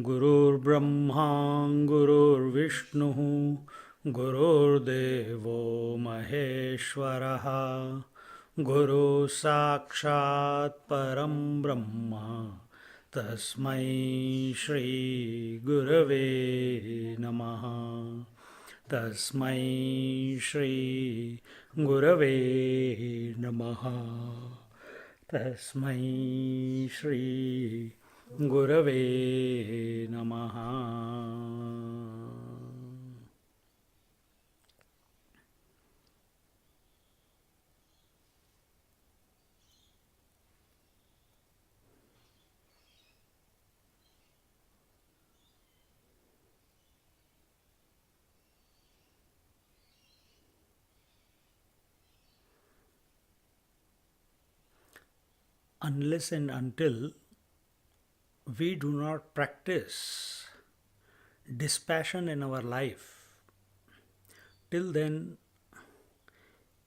गुरुर्ब्रह्मा गुरुर्विष्णुः गुरुर्देवो महेश्वरः गुरुः साक्षात् परं ब्रह्म तस्मै श्रीगुरवे नमः तस्मै श्रीगुरवे नमः तस्मै श्री गुरवे नमः. Unless and until we do not practice dispassion in our life, till then,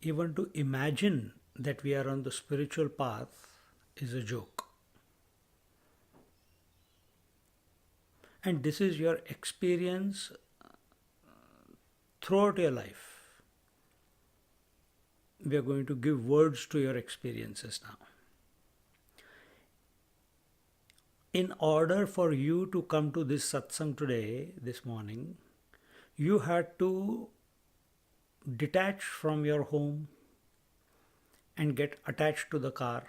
even to imagine that we are on the spiritual path is a joke. And this is your experience throughout your life. We are going to give words to your experiences now. In order for you to come to this satsang today, this morning, you had to detach from your home and get attached to the car.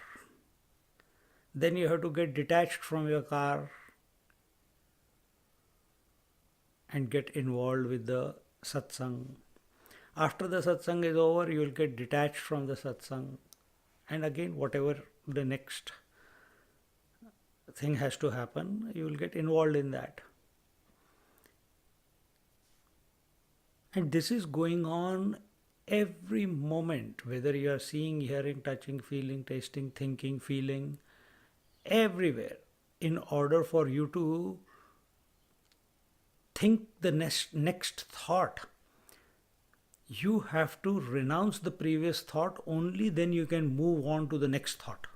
Then you have to get detached from your car and get involved with the satsang. After the satsang is over, you will get detached from the satsang, and again whatever the next thing has to happen, you will get involved in that. And this is going on every moment, whether you are seeing, hearing, touching, feeling, tasting, thinking, feeling, everywhere. In order for you to think the next thought, you have to renounce the previous thought, only then you can move on to the next thought.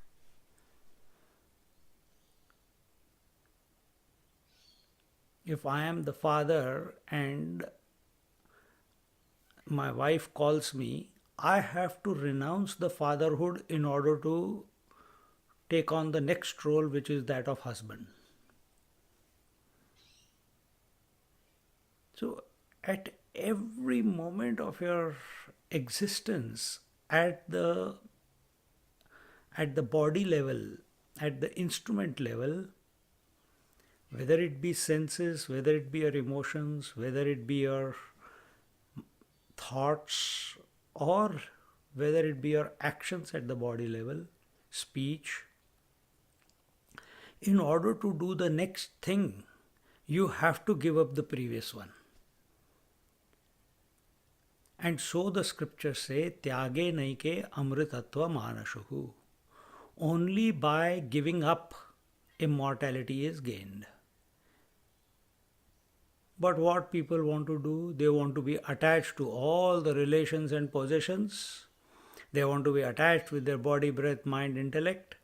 If I am the father and my wife calls me, I have to renounce the fatherhood in order to take on the next role, which is that of husband. So at every moment of your existence, at the body level, at the instrument level, whether it be senses, whether it be your emotions, whether it be your thoughts, or whether it be your actions at the body level, speech, in order to do the next thing, you have to give up the previous one. And so the scriptures say, Tyage naike amritatva manashuhu. Only by giving up, immortality is gained. But what people want to do, they want to be attached to all the relations and possessions. They want to be attached with their body, breath, mind, intellect.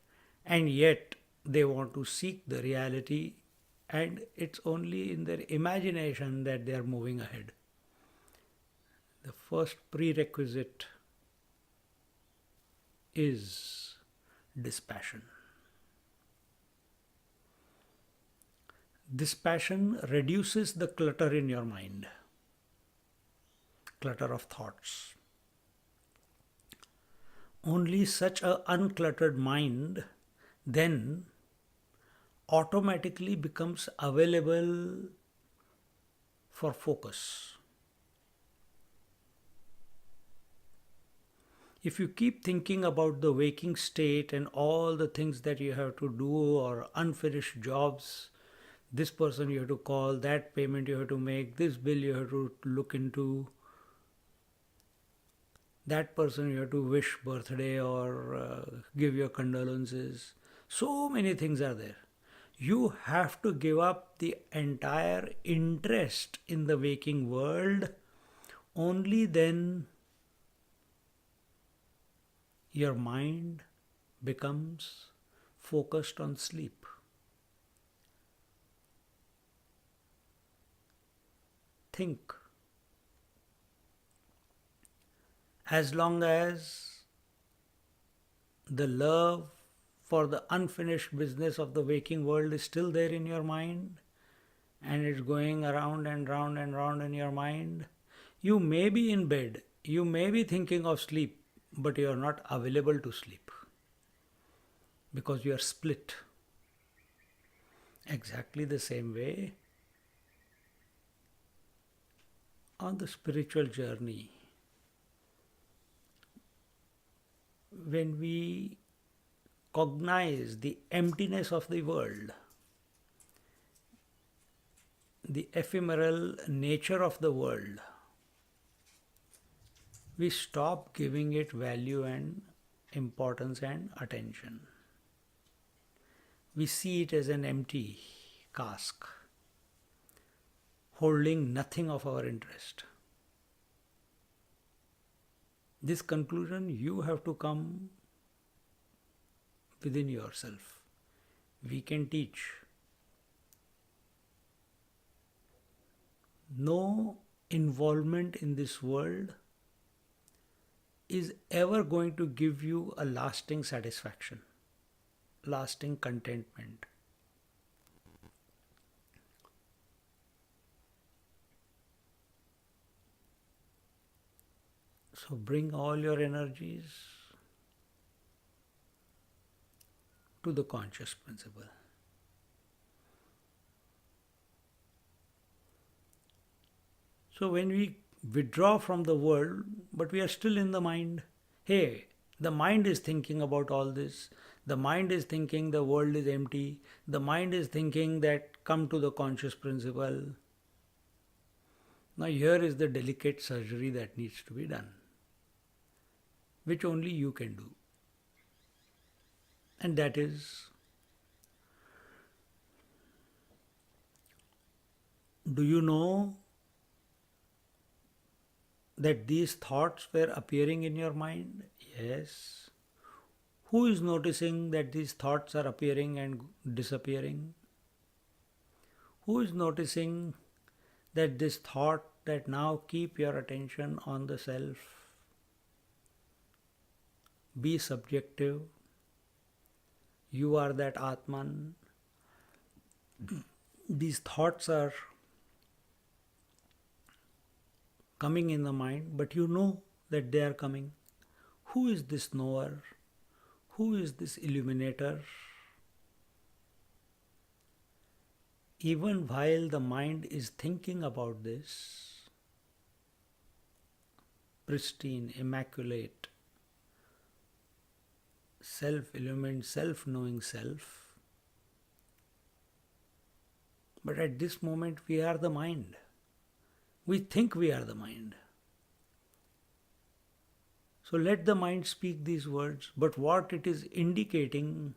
And yet they want to seek the reality, and it's only in their imagination that they are moving ahead. The first prerequisite is dispassion. Dispassion reduces the clutter in your mind, clutter of thoughts. Only such an uncluttered mind then automatically becomes available for focus. If you keep thinking about the waking state and all the things that you have to do or unfinished jobs, this person you have to call, that payment you have to make, this bill you have to look into, that person you have to wish birthday or give your condolences. So many things are there. You have to give up the entire interest in the waking world. Only then your mind becomes focused on sleep. Think. As long as the love for the unfinished business of the waking world is still there in your mind, and it's going around and round and round in your mind, you may be in bed, you may be thinking of sleep, but you are not available to sleep because you are split. Exactly the same way, on the spiritual journey, when we cognize the emptiness of the world, the ephemeral nature of the world, we stop giving it value and importance and attention. We see it as an empty cask, holding nothing of our interest. This conclusion you have to come within yourself. We can teach. No involvement in this world is ever going to give you a lasting satisfaction, lasting contentment. So bring all your energies to the conscious principle. So when we withdraw from the world, but we are still in the mind, hey, the mind is thinking about all this. The mind is thinking the world is empty. The mind is thinking that come to the conscious principle. Now here is the delicate surgery that needs to be done, which only you can do. And that is, do you know that these thoughts were appearing in your mind? Yes. Who is noticing that these thoughts are appearing and disappearing? Who is noticing that this thought that now keep your attention on the self? Be subjective. You are that Atman. These thoughts are coming in the mind, but you know that they are coming. Who is this knower? Who is this illuminator? Even while the mind is thinking about this pristine, immaculate, self-illumined, self-knowing self, but at this moment we are the mind. We think we are the mind. So let the mind speak these words, but what it is indicating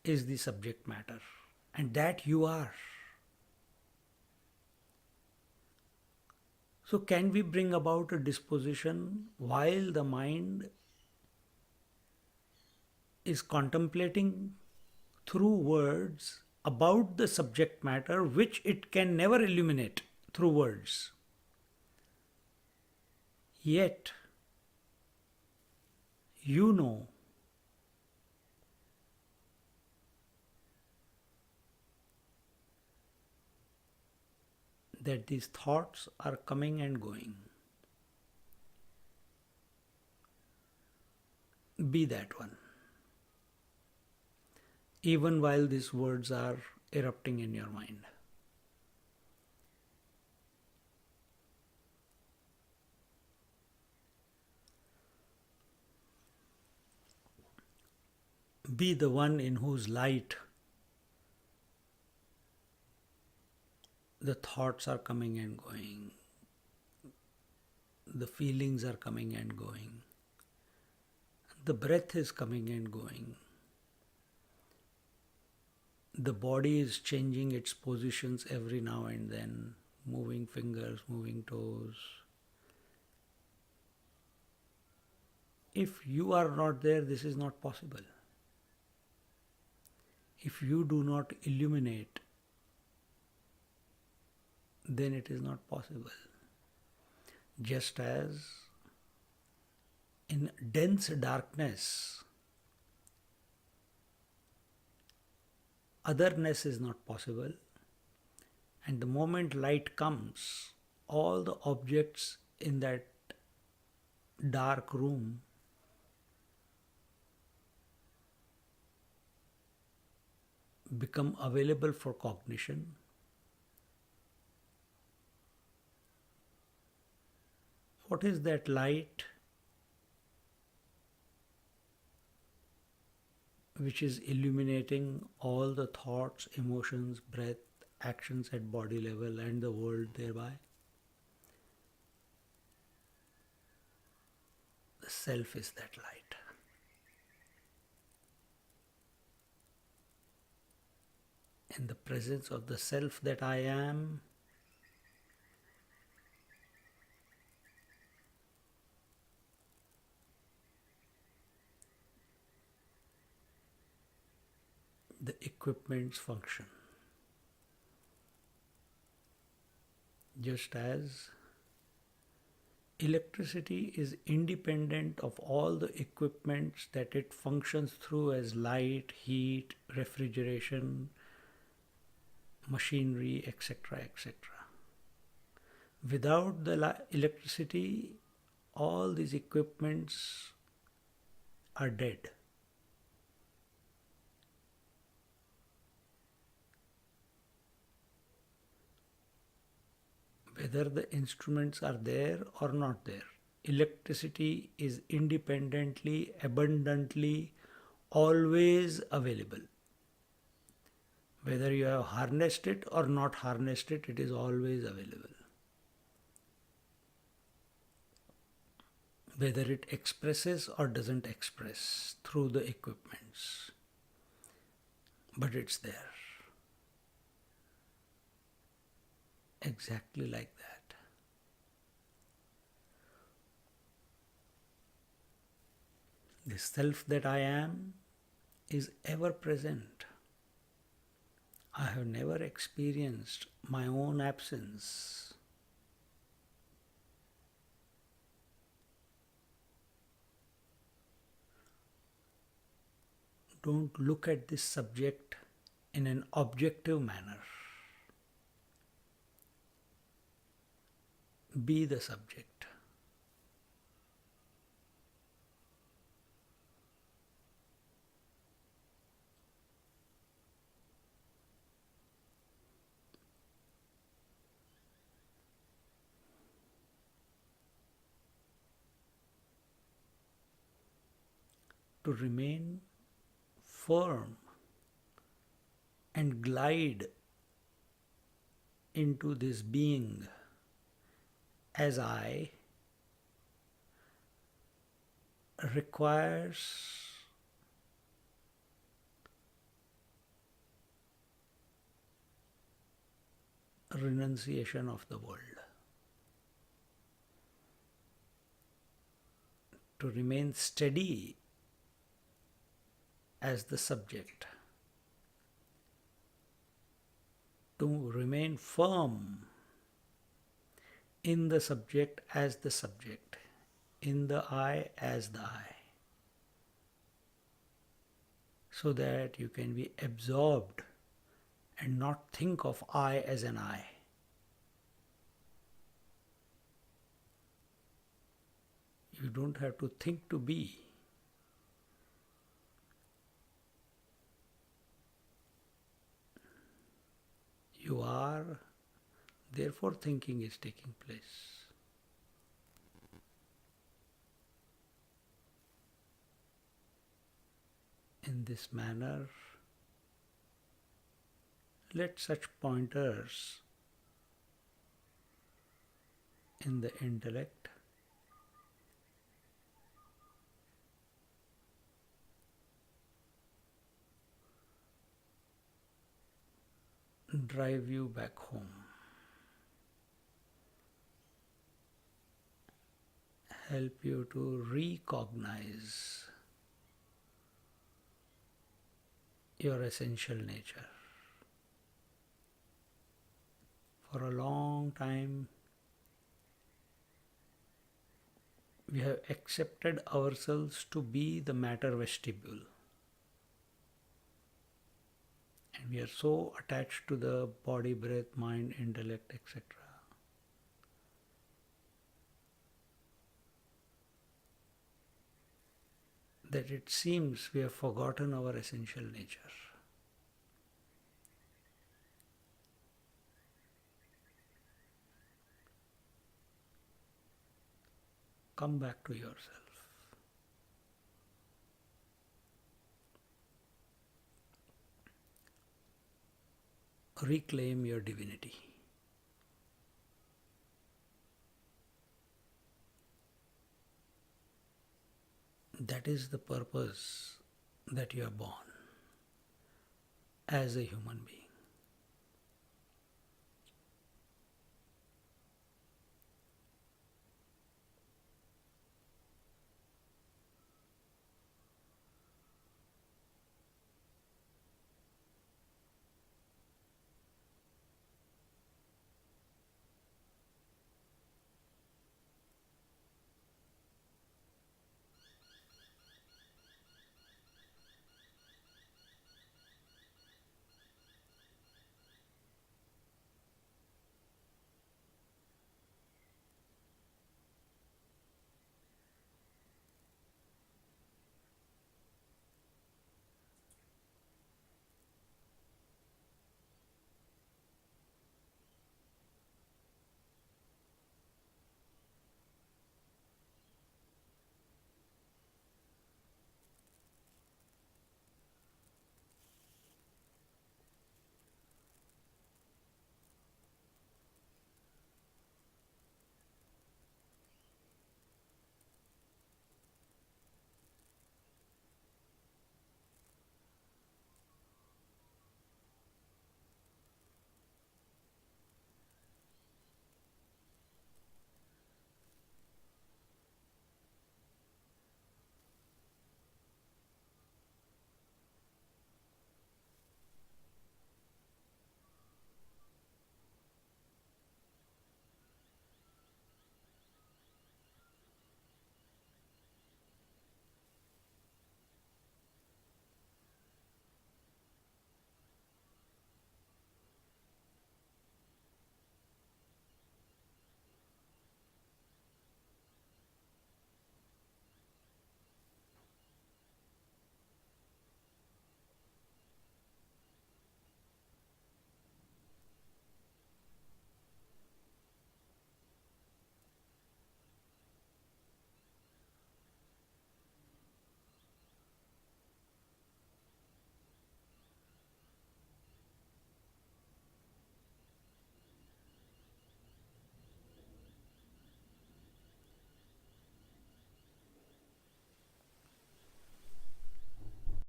is the subject matter, and that you are. So can we bring about a disposition while the mind is contemplating through words about the subject matter which it can never illuminate through words? Yet, you know that these thoughts are coming and going. Be that one. Even while these words are erupting in your mind. Be the one in whose light the thoughts are coming and going, the feelings are coming and going, the breath is coming and going, the body is changing its positions every now and then, moving fingers, moving toes. If you are not there, this is not possible. If you do not illuminate, then it is not possible. Just as in dense darkness, otherness is not possible, and the moment light comes, all the objects in that dark room become available for cognition. What is that light which is illuminating all the thoughts, emotions, breath, actions at body level and the world thereby? The self is that light. In the presence of the self that I am, the equipments function. Just as electricity is independent of all the equipments that it functions through as light, heat, refrigeration, machinery, etc., etc. Without the electricity, all these equipments are dead. Whether the instruments are there or not there, electricity is independently, abundantly, always available. Whether you have harnessed it or not harnessed it, it is always available. Whether it expresses or doesn't express through the equipments, but it's there. Exactly like that. The self that I am is ever present. I have never experienced my own absence. Don't look at this subject in an objective manner. Be the subject. To remain firm and glide into this being as I requires renunciation of the world. To remain steady as the subject, to remain firm in the subject as the subject, in the I as the I, so that you can be absorbed and not think of I as an I. You don't have to think to be. You are, therefore thinking is taking place. In this manner, let such pointers in the intellect drive you back home, help you to recognize your essential nature. For a long time, we have accepted ourselves to be the matter vestibule. And we are so attached to the body, breath, mind, intellect, etc., that it seems we have forgotten our essential nature. Come back to yourself. Reclaim your divinity. That is the purpose that you are born as a human being.